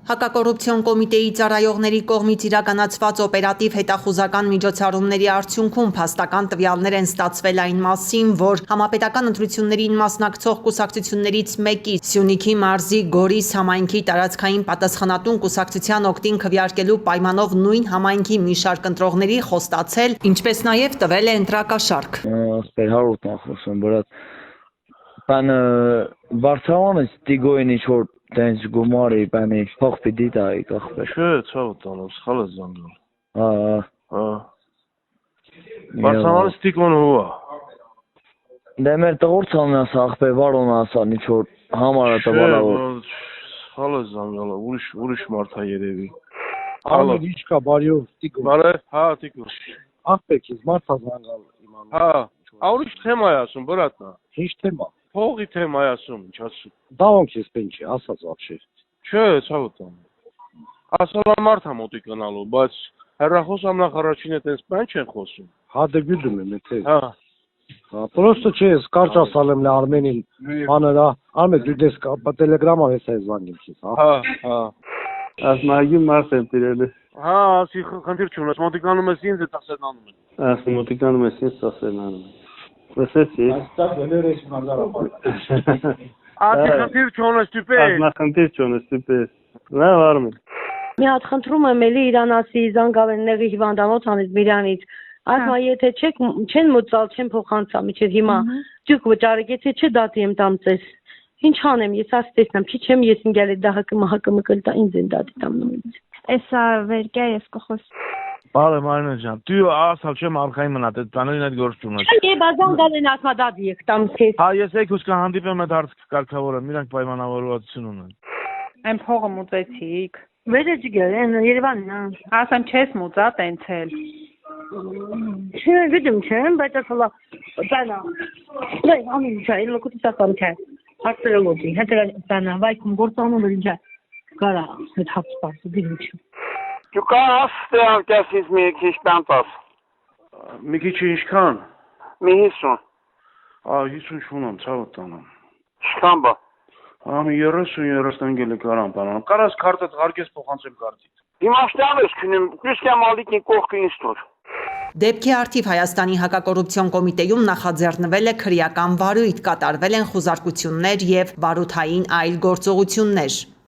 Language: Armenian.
Հակակոռուպցիոն կոմիտեի ծառայողների կողմից իրականացված օպերատիվ հետախուզական միջոցառումների արդյունքում փաստական տվյալներ են ստացվել այն մասին, որ համապետական ընտրություններին մասնակցող կուսակցություններից մեկի Սյունիքի մարզի Գորիս համայնքի տարածքային պատասխանատուն կուսակցության օգտին քվեարկելու պայմանով նույն համայնքի մի շարք ընտրողների խոստացել, ինչպես նաև տվել է ընտրակաշառք։ Դենց գումարի բանի փող պիտի տայի կախվեր։ Չէ, ցավ տանեմ, սխալ ես զանգել։ Հա։ Բարսամանը ստիկոն հուա։ Դե մեր տղորցանն ասա, ախպե վարոն ասա, ինչ որ համարը տվալա որ։ Սխալ ես զանգել, ուրիշ մարդ է երևի։ Ալո, ինչ կա, բարյով, ստիկոն։ Բարե, հա, ստիկոն։ Ախպեքից, մարդ է զանգալ իմանում։ Հա, ուրիշ թեմա է ասում, բրատնա։ Ինչ թեմա։ Փողի թեմա է ասում, ինչ ասում։ Դա ոնք ես պենչի, ասած вообще։ Չէ, ցավ տանեմ։ Ասալա մարդ է մոտի կնալու, բայց հեռախոսամ նախ առաջինը տես բան չեն խոսում։ Հա դե գյուդում եմ եթե։ Հա։ Просто չէ, կարճ ասալեմ լա Արմենին, բաները, Արմեն դու դες տելեգրամա ես այս զանգել քիզ, հա։ Հա։ Ասմագի մարդ եմ տիրել։ Հա, ասի խնդիր չունես, մոտիկանում ես ինձ տասերնանում եմ։ Ասի մոտիկանում ես ինձ տասերնանում եմ։ Լսեցի։ Այստեղ գներ ես մազարապար։ Ասի խնդիր չունես տիպե։ Ասմա խնդիր չունես տիպե։ Լավ Արմեն։ Մի հատ խնդրում եմ էլի Իրանասի զանգավենների հիվանդանոց Միրանից։ Ասма եթե չեն մոծալ, չեն փոխանցա միջև հիմա։ Դուք վճարեք, եթե չէ դատի եմ տամծես։ Ինչ անեմ, ես ասի տեսնեմ, չի չեմ ես ինգել դա ՀԿՄ կլտա ինձ են դատի տամ նույնից։ Էսա վերկա ես կխոս։ Բարը Մարինա ջան, դու ասալ չեմ արխային մնա, դե տաներին այդ գործ չունես։ Չէ, բազան դալեն ասма դատի եք տամսես։ Հա, ես եկուս կհանդիպեմ այդ հարց կարգավորեմ, իրանք պայմանավորվածություն ունեն։ Այն փողը մուծեցիք։ Վերեջի գերեն Երևանն է։ Ասեմ չես մուծա տենցել։ Չէ, գիտեմ չեմ, բայց ասալա բանա։ Դե ամեն ինչ է, լոկոտի սակամ չէ։ Հացերողի, հետո բանա, վայքում գործանում էր ինչ։ Կարա, այդ հաց սպասի դիչ։ Դու կաստ անկասից մի քիչ տանտաս։ Մի քիչ ինչքան։ Մի 50։ 50 չունեմ, ցավ տանեմ։ Ինչքան բա։ Ամի 30 կարամ բանան։ Կարաս քարտը հարկես փոխանցեմ քարտից։ Դիմաշտան ես քնում, քրիստիան մալիկին կողքը ինձ տուր։ Դեպքի արդիվ Հայաստանի հակակոռուպցիոն կոմիտեում նախաձեռնվել է քրեական վարույթ, կատարվել են խուզարկություններ և բարութային այլ գործողություններ։